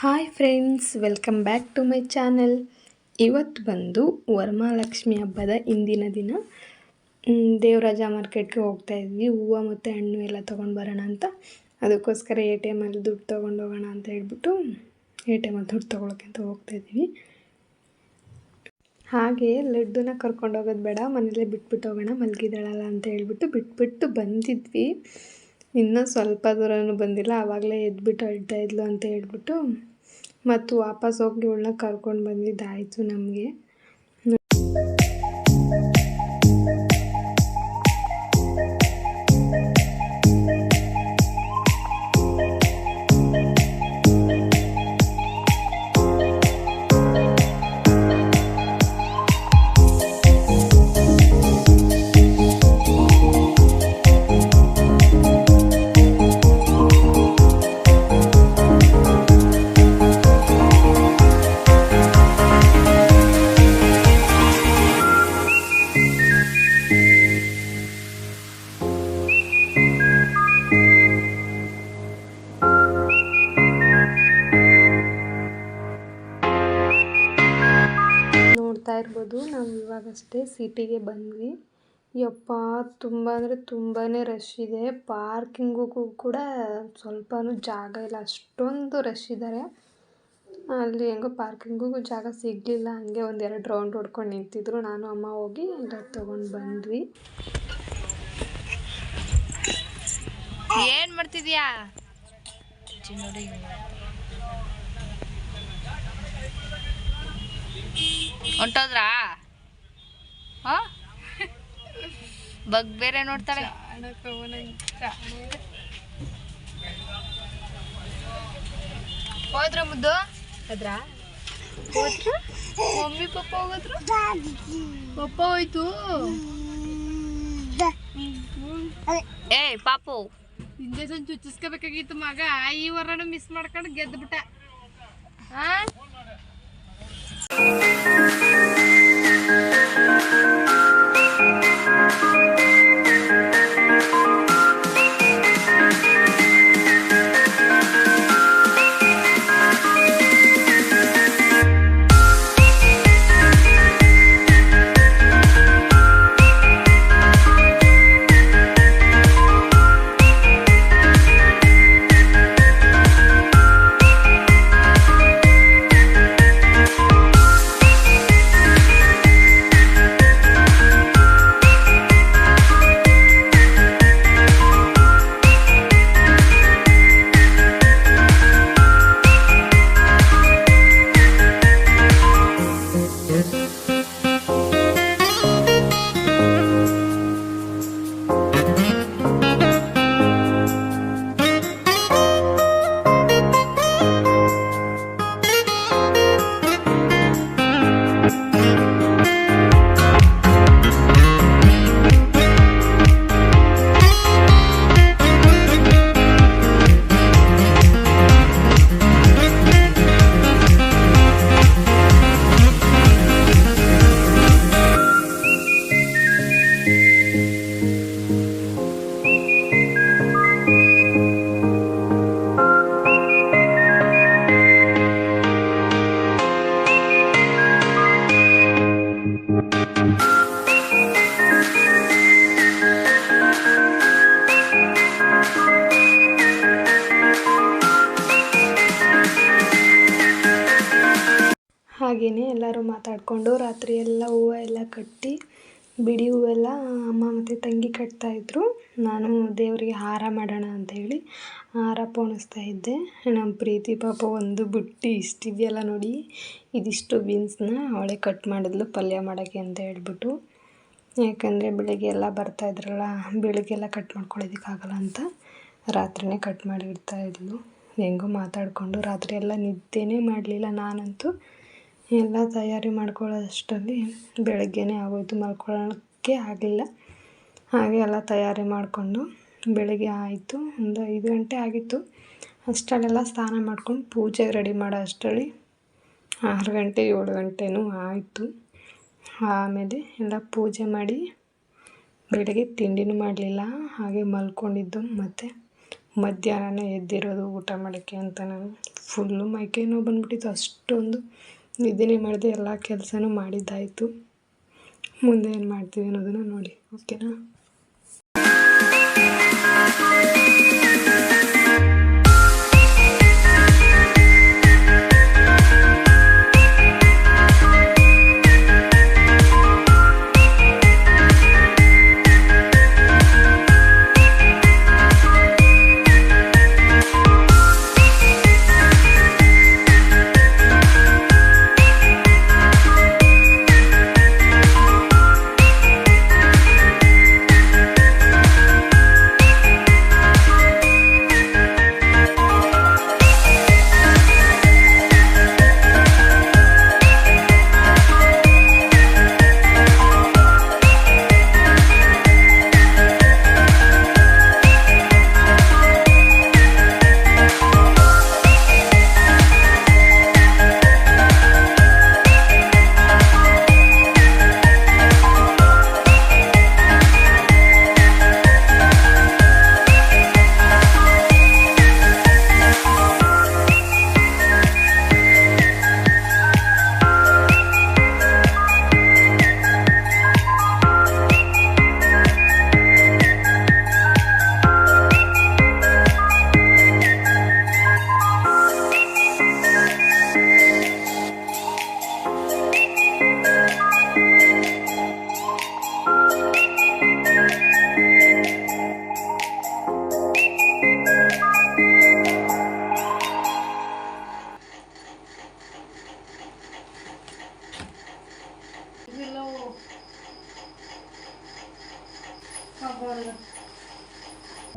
Hi friends, welcome back to my channel. ಇವತ್ತು ಬಂದು ವರಮಹಾಲಕ್ಷ್ಮಿ ಹಬ್ಬದ ಇಂದಿನ ದಿನ ದೇವರಾಜ ಮಾರ್ಕೆಟ್ಗೆ ಹೋಗ್ತಾ ಇದ್ವಿ. ಹೂವು ಮತ್ತು ಹಣ್ಣು ಎಲ್ಲ ತೊಗೊಂಡು ಬರೋಣ ಅಂತ. ಅದಕ್ಕೋಸ್ಕರ ATM ಅಲ್ಲಿ ದುಡ್ಡು ತೊಗೊಂಡು ಹೋಗೋಣ ಅಂತ ಹೇಳ್ಬಿಟ್ಟು ATM ಅಲ್ಲಿ ದುಡ್ಡು ತೊಗೊಳಕ್ಕೆ ಅಂತ ಹೋಗ್ತಾ ಇದ್ವಿ. ಹಾಗೆ ಲಡ್ಡುನ ಕರ್ಕೊಂಡು ಹೋಗೋದು ಬೇಡ, ಮನೇಲೇ ಬಿಟ್ಬಿಟ್ಟು ಹೋಗೋಣ, ಮಲಗಿದಾಳಲ್ಲ ಅಂತ ಹೇಳ್ಬಿಟ್ಟು ಬಿಟ್ಬಿಟ್ಟು ಬಂದಿದ್ವಿ. ಇನ್ನೂ ಸ್ವಲ್ಪ ದೂರನೂ ಬಂದಿಲ್ಲ, ಆವಾಗಲೇ ಎದ್ಬಿಟ್ಟು ಅಳ್ತಾ ಇದ್ಲು ಅಂತ ಹೇಳ್ಬಿಟ್ಟು ಮತ್ತು ವಾಪಸ್ ಹೋಗಿ ಇವಳನ್ನ ಕರ್ಕೊಂಡು ಬಂದಿದ್ದಾಯಿತು ನಮಗೆ. ನೋಡ್ತಾ ಇರ್ಬೋದು, ನಾವು ಇವಾಗಷ್ಟೇ ಸಿಟಿಗೆ ಬಂದ್ವಿ. ಯಪ್ಪ, ತುಂಬ ಅಂದರೆ ತುಂಬಾ ರಶ್ ಇದೆ. ಪಾರ್ಕಿಂಗಿಗೂ ಕೂಡ ಸ್ವಲ್ಪನೂ ಜಾಗ ಇಲ್ಲ, ಅಷ್ಟೊಂದು ರಶ್ ಇದ್ದಾರೆ. ಅಲ್ಲಿ ಹೆಂಗೋ ಪಾರ್ಕಿಂಗಿಗೂ ಜಾಗ ಸಿಗಲಿಲ್ಲ. ಹಂಗೆ ಒಂದೆರಡು ರೌಂಡ್ ಹೊಡ್ಕೊಂಡು ನಿಂತಿದ್ರು. ನಾನು ಅಮ್ಮ ಹೋಗಿ ಎಲ್ಲ ತೊಗೊಂಡು ಬಂದ್ವಿ. ಏನು ಮಾಡ್ತಿದ್ಯಾ? ನೋಡಿ, ಹೊಂಟೋದ್ರಾ? ಬಗ್ ಬೇರೆ ನೋಡ್ತಾಳೆ. ಹೋದ್ರ ಮುದ್ದು? ಅದ್ರಾ ಮಮ್ಮಿ ಪಪ್ಪ ಹೋಗದ್ರು? ಪಪ್ಪ ಹೋಯ್ತು. ಏಯ್ ಪಾಪು, ಇಂಜೆಕ್ಷನ್ ಚುಚ್ಚಿಸ್ಕೋಬೇಕಾಗಿತ್ತು ಮಗ. ಈ ವಾರನೂ ಮಿಸ್ ಮಾಡ್ಕೊಂಡು ಗೆದ್ದುಬಿಟ್ಟ. ಹಾಗೆಯೇ ಎಲ್ಲರೂ ಮಾತಾಡಿಕೊಂಡು ರಾತ್ರಿ ಎಲ್ಲ ಹೂವು ಎಲ್ಲ ಕಟ್ಟಿ, ಬಿಡಿ ಹೂವೆಲ್ಲ ಅಮ್ಮ ಮತ್ತು ತಂಗಿ ಕಟ್ತಾಯಿದ್ರು. ನಾನು ದೇವರಿಗೆ ಹಾರ ಮಾಡೋಣ ಅಂಥೇಳಿ ಹಾರ ಪೋಣಿಸ್ತಾ ಇದ್ದೆ. ನಮ್ಮ ಪ್ರೀತಿ ಪಾಪ ಒಂದು ಬುಟ್ಟಿ ಇಷ್ಟಿದೆಯಲ್ಲ ನೋಡಿ, ಇದಿಷ್ಟು ಬೀನ್ಸ್ನ ಅವಳೇ ಕಟ್ ಮಾಡಿದ್ಲು ಪಲ್ಯ ಮಾಡೋಕ್ಕೆ ಅಂತ ಹೇಳ್ಬಿಟ್ಟು. ಯಾಕಂದರೆ ಬೆಳಿಗ್ಗೆ ಎಲ್ಲ ಬರ್ತಾಯಿದ್ರಲ್ಲ, ಬೆಳಿಗ್ಗೆಲ್ಲ ಕಟ್ ಮಾಡ್ಕೊಳ್ಳೋದಕ್ಕಾಗಲ್ಲ ಅಂತ ರಾತ್ರಿಯೇ ಕಟ್ ಮಾಡಿ ಇಡ್ತಾಯಿದ್ಲು. ಹೆಂಗೋ ಮಾತಾಡಿಕೊಂಡು ರಾತ್ರಿ ಎಲ್ಲ ನಿದ್ದೆನೇ ಮಾಡಲಿಲ್ಲ. ನಾನಂತೂ ಎಲ್ಲ ತಯಾರಿ ಮಾಡ್ಕೊಳ್ಳೋಷ್ಟರಲ್ಲಿ ಬೆಳಗ್ಗೆನೇ ಆಗೋಯ್ತು, ಮಲ್ಕೊಳ್ಳೋಕ್ಕೆ ಆಗಲಿಲ್ಲ. ಹಾಗೆ ಎಲ್ಲ ತಯಾರಿ ಮಾಡಿಕೊಂಡು ಬೆಳಗ್ಗೆ ಆಯಿತು, ಒಂದು 5 ಗಂಟೆ ಆಗಿತ್ತು. ಅಷ್ಟರಲ್ಲೆಲ್ಲ ಸ್ನಾನ ಮಾಡ್ಕೊಂಡು ಪೂಜೆಗೆ ರೆಡಿ ಮಾಡೋ ಅಷ್ಟರಲ್ಲಿ 6 ಗಂಟೆ 7 ಗಂಟೆನೂ ಆಯಿತು. ಆಮೇಲೆ ಎಲ್ಲ ಪೂಜೆ ಮಾಡಿ ಬೆಳಗ್ಗೆ ತಿಂಡಿನೂ ಮಾಡಲಿಲ್ಲ, ಹಾಗೆ ಮಲ್ಕೊಂಡಿದ್ದು. ಮತ್ತು ಮಧ್ಯಾಹ್ನನೇ ಎದ್ದಿರೋದು ಊಟ ಮಾಡೋಕ್ಕೆ ಅಂತ. ನಾನು ಫುಲ್ಲು ಮೈಕೈ ನೋವು ಬಂದ್ಬಿಟ್ಟಿತ್ತು, ಅಷ್ಟೊಂದು ನಿದ್ದೆನೇ ಮಾಡಿದೆ. ಎಲ್ಲ ಕೆಲಸನೂ ಮಾಡಿದ್ದಾಯಿತು. ಮುಂದೆ ಏನು ಮಾಡ್ತೀವಿ ಅನ್ನೋದನ್ನು ನೋಡಿ, ಓಕೆನಾ?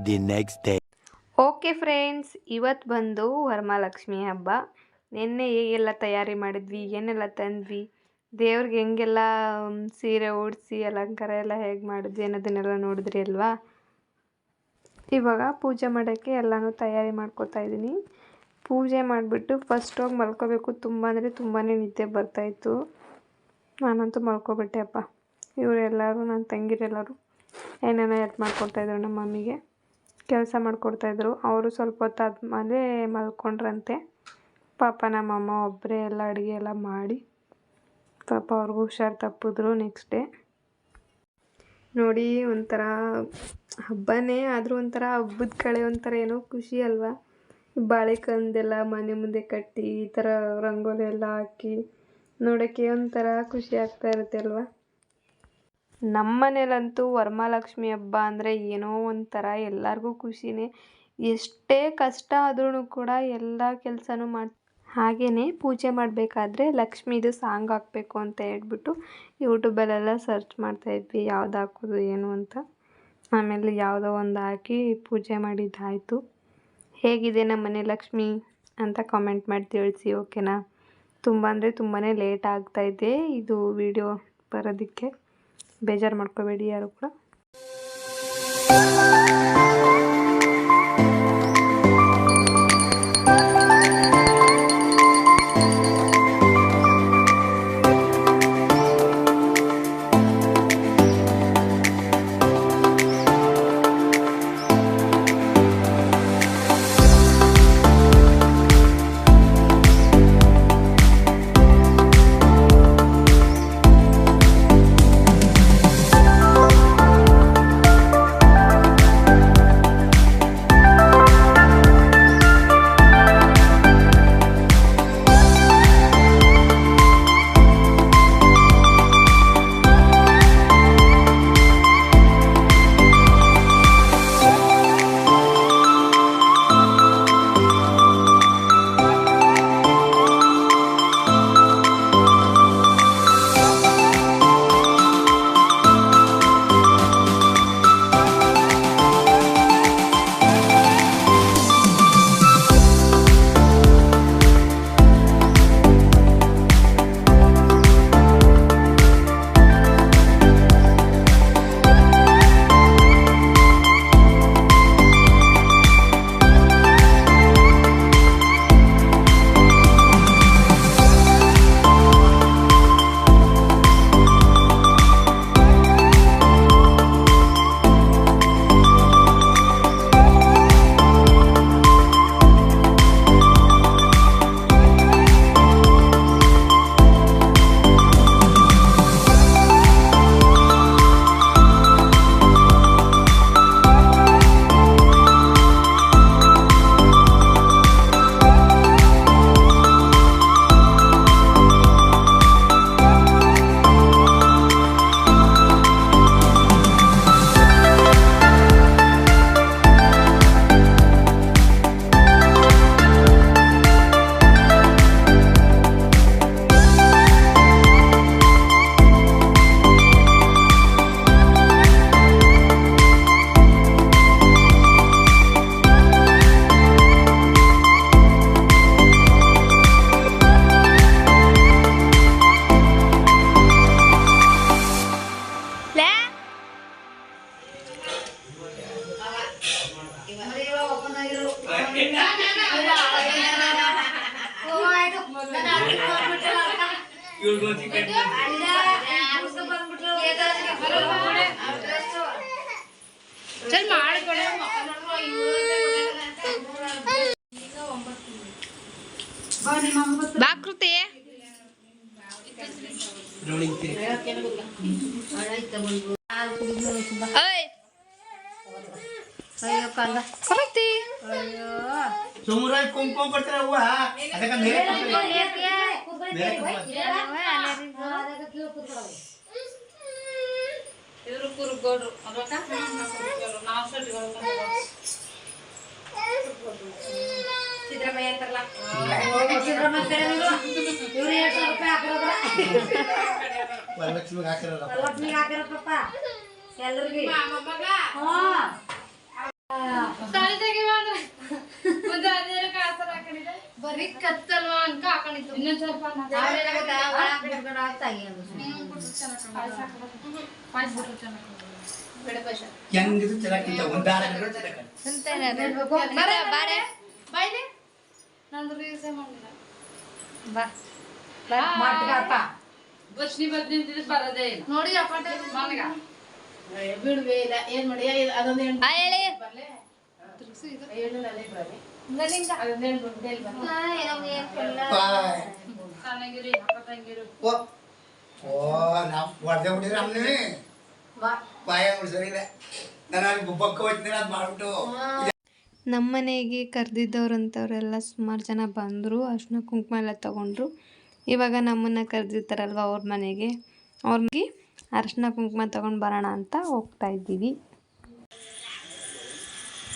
The next day. Okay friends, ಇವತ್ತು ಬಂದು ವರಮಹಾಲಕ್ಷ್ಮಿ ಹಬ್ಬ. ನಿನ್ನೆ ಹೇಗೆಲ್ಲ ತಯಾರಿ ಮಾಡಿದ್ವಿ, ಏನೆಲ್ಲ ತಂದ್ವಿ, ದೇವ್ರಿಗೆ ಹೆಂಗೆಲ್ಲ ಸೀರೆ ಉಡಿಸಿ ಅಲಂಕಾರ ಎಲ್ಲ ಹೇಗೆ ಮಾಡಿದ್ವಿ ಅನ್ನೋದನ್ನೆಲ್ಲ ನೋಡಿದ್ರಿ ಅಲ್ವಾ. ಇವಾಗ ಪೂಜೆ ಮಾಡೋಕ್ಕೆ ಎಲ್ಲನೂ ತಯಾರಿ ಮಾಡ್ಕೋತಾ ಇದ್ದೀನಿ. ಪೂಜೆ ಮಾಡಿಬಿಟ್ಟು ಫಸ್ಟ್ ಹೋಗಿ ಮಲ್ಕೋಬೇಕು. ತುಂಬ ಅಂದರೆ ತುಂಬಾ ನಿದ್ದೆ ಬರ್ತಾಯಿತ್ತು. ನಾನಂತೂ ಮಲ್ಕೊಬಿಟ್ಟೆ ಅಪ್ಪ. ಇವರೆಲ್ಲರೂ ನನ್ನ ತಂಗಿರೆಲ್ಲರೂ ಏನೇನೋ ಹೆಲ್ಪ್ ಮಾಡ್ಕೊಡ್ತಾಯಿದ್ರು. ನಮ್ಮ ಮಮ್ಮಿಗೆ ಕೆಲಸ ಮಾಡಿಕೊಡ್ತಾಯಿದ್ರು. ಅವರು ಸ್ವಲ್ಪ ಹೊತ್ತು ಆದಮೇಲೆ ಮಲ್ಕೊಂಡ್ರಂತೆ. ಪಾಪ ನಮ್ಮಮ್ಮ ಒಬ್ಬರೇ ಎಲ್ಲ ಅಡುಗೆ ಎಲ್ಲ ಮಾಡಿ ಪಾಪ ಅವ್ರಿಗೂ ಹುಷಾರು ತಪ್ಪಿದ್ರು ನೆಕ್ಸ್ಟ್ ಡೇ. ನೋಡಿ, ಒಂಥರ ಹಬ್ಬನೇ ಆದರೂ ಒಂಥರ ಹಬ್ಬದ ಕಳೆ ಒಂಥರ ಏನೋ ಖುಷಿ ಅಲ್ವಾ. ಬಾಳೆಕಂದೆಲ್ಲ ಮನೆ ಮುಂದೆ ಕಟ್ಟಿ ಈ ಥರ ರಂಗೋಲಿ ಎಲ್ಲ ಹಾಕಿ ನೋಡೋಕ್ಕೆ ಒಂಥರ ಖುಷಿ ಆಗ್ತಾ ಇರುತ್ತೆ ಅಲ್ವಾ. ನಮ್ಮ ಮನೇಲಂತೂ ವರಮಹಾಲಕ್ಷ್ಮಿ ಹಬ್ಬ ಅಂದರೆ ಏನೋ ಒಂಥರ ಎಲ್ಲರಿಗೂ ಖುಷಿನೇ. ಎಷ್ಟೇ ಕಷ್ಟ ಆದ್ರೂ ಕೂಡ ಎಲ್ಲ ಕೆಲಸನೂ ಹಾಗೆಯೇ ಪೂಜೆ ಮಾಡಬೇಕಾದ್ರೆ ಲಕ್ಷ್ಮೀದು ಸಾಂಗ್ ಹಾಕಬೇಕು ಅಂತ ಹೇಳ್ಬಿಟ್ಟು ಯೂಟ್ಯೂಬಲ್ಲೆಲ್ಲ ಸರ್ಚ್ ಮಾಡ್ತಾಯಿದ್ವಿ ಯಾವ್ದು ಹಾಕೋದು ಏನು ಅಂತ. ಆಮೇಲೆ ಯಾವುದೋ ಒಂದು ಹಾಕಿ ಪೂಜೆ ಮಾಡಿದ್ದಾಯಿತು. ಹೇಗಿದೆ ನಮ್ಮ ಮನೆ ಲಕ್ಷ್ಮಿ ಅಂತ ಕಾಮೆಂಟ್ ಮಾಡಿ ತಿಳಿಸಿ, ಓಕೆನಾ? ತುಂಬ ಅಂದರೆ ತುಂಬಾ ಲೇಟ್ ಆಗ್ತಾಯಿದೆ ಇದು ವಿಡಿಯೋ ಬರೋದಕ್ಕೆ. ಬೇಜಾರು ಮಾಡ್ಕೋಬೇಡಿ ಯಾರು ಕೂಡ. ಬಾಕೃತಿ ಅಯ್ಯೋ ಕಂದ ಕರಕ್ತಿ ಅಯ್ಯೋ ಸುಮ್ರಾಯ್ ಕುಂಕುಮ ಕೊಡ್ತಾರ ಅವ್ವ ಅದಕ್ಕೆ ಇವರು ಕುರುಗೋಡ್ರು ಸಿದ್ದರಾಮಯ್ಯ ಅಂತಾರಲ್ಲ ಸಿದ್ದರಾಮಯ್ಯ ಇವ್ರು 200 ರೂಪಾಯಿ ಹಾಕಿರೋದ್ರ ವರಲಕ್ಷ್ಮಿಗೆ ಹಾಕಿರಲ್ಲ ಲಕ್ಷ್ಮಿಗೆ ಹಾಕಿರಪ್ಪ ಎಲ್ಲರಿಗೂ ಬರೀ ಕತ್ತಲ್ವಾ ಅನ್ಕ ಹಾಕೊಂಡಿತ್ತು ಇನ್ನೊಂದ್ ಸ್ವಲ್ಪ ಹೆಂಗಿದ್ರು ಚೆನ್ನಾಗಿಂತ ಒಂದು ದಾರ ಬಾಯ್ಲಿ ನಂದು ರೀಲ್ಸೇ ಮಾಡಿಲ್ಲ ಬಸ್ನಿ ಬದ್ನಿಂತಿದ್ ಬರೋದೇ ಇಲ್ಲ ನೋಡಿ ಅಪ್ಪಟ ಮನಗ ಬಿಡುವೆ ಇಲ್ಲ ಏನ್ ಮಾಡಿ ಅದೊಂದು ಬರ್ಲೆ ತಿರ್ಸು ಇದು ಅಲ್ಲೇ ಬರಲಿ ಚೆನ್ನಾಗಿರಿ ತಂಗಿರು ಓ ನಾವು ಹೊಡೆದೇ ಬಿಟ್ಟಿದ್ರೆ ಅಮ್ಮನೇ ಬಾಯ ಸರಿಯಿಲ್ಲ ನಾನು ಅಲ್ಲಿ ಬೊಕ್ಕ ಹೋಗ್ತೀನಿ ಅದು ಮಾಡ್ಬಿಟ್ಟು ನಮ್ಮ ಮನೆಗೆ ಕರೆದಿದ್ದವ್ರಂಥವ್ರೆಲ್ಲ ಸುಮಾರು ಜನ ಬಂದರು. ಅರ್ಶಿನ ಕುಂಕುಮ ಎಲ್ಲ ತೊಗೊಂಡ್ರು. ಇವಾಗ ನಮ್ಮನ್ನು ಕರೆದಿರ್ತಾರಲ್ವ ಅವ್ರ ಮನೆಗೆ ಅರ್ಶಿನ ಕುಂಕುಮ ತೊಗೊಂಡು ಬರೋಣ ಅಂತ ಹೋಗ್ತಾ ಇದ್ದೀವಿ.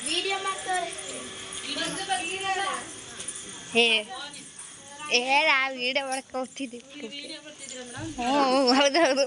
ವಿಡಿಯೋ ಮಾಡಕ್ಕೆ ಹೋಗ್ತಿದ್ವಿ. ಹೌದೌದು.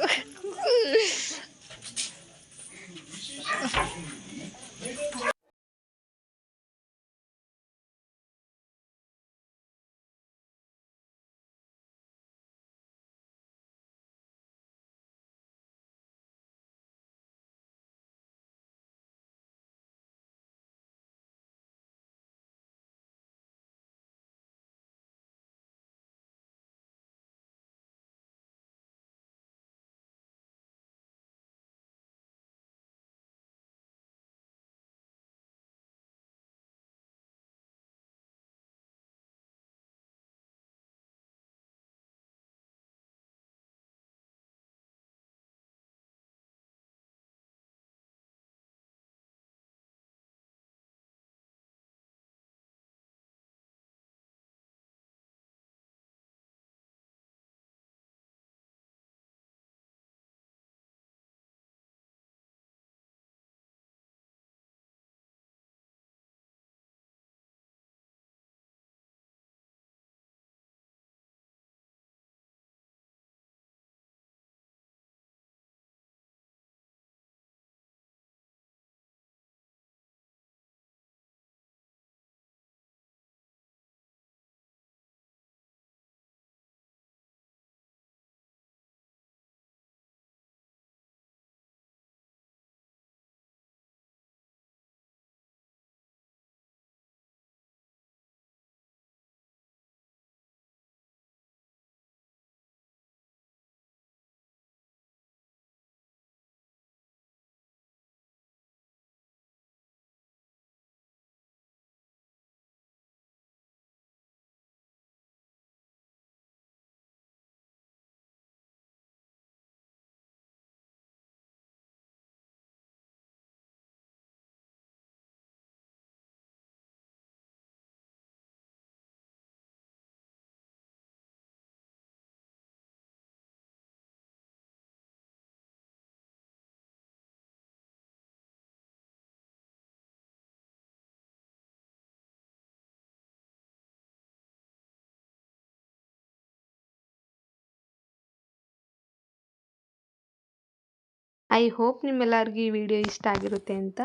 ಐ ಹೋಪ್ ನಿಮ್ಮೆಲ್ಲರಿಗೂ ಈ ವಿಡಿಯೋ ಇಷ್ಟ ಆಗಿರುತ್ತೆ ಅಂತ.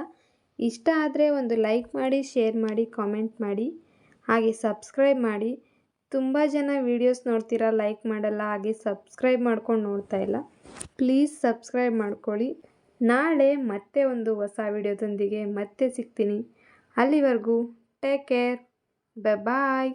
ಇಷ್ಟ ಆದರೆ ಒಂದು ಲೈಕ್ ಮಾಡಿ, ಶೇರ್ ಮಾಡಿ, ಕಾಮೆಂಟ್ ಮಾಡಿ, ಹಾಗೆ ಸಬ್ಸ್ಕ್ರೈಬ್ ಮಾಡಿ. ತುಂಬ ಜನ ವೀಡಿಯೋಸ್ ನೋಡ್ತೀರಾ, ಲೈಕ್ ಮಾಡಲ್ಲ, ಹಾಗೆ ಸಬ್ಸ್ಕ್ರೈಬ್ ಮಾಡ್ಕೊಂಡು ನೋಡ್ತಾ ಇಲ್ಲ. ಪ್ಲೀಸ್ ಸಬ್ಸ್ಕ್ರೈಬ್ ಮಾಡ್ಕೊಳ್ಳಿ. ನಾಳೆ ಮತ್ತೆ ಒಂದು ಹೊಸ ವಿಡಿಯೋದೊಂದಿಗೆ ಮತ್ತೆ ಸಿಗ್ತೀನಿ. ಅಲ್ಲಿವರೆಗೂ ಟೇಕ್ ಕೇರ್, ಬಾಯ್.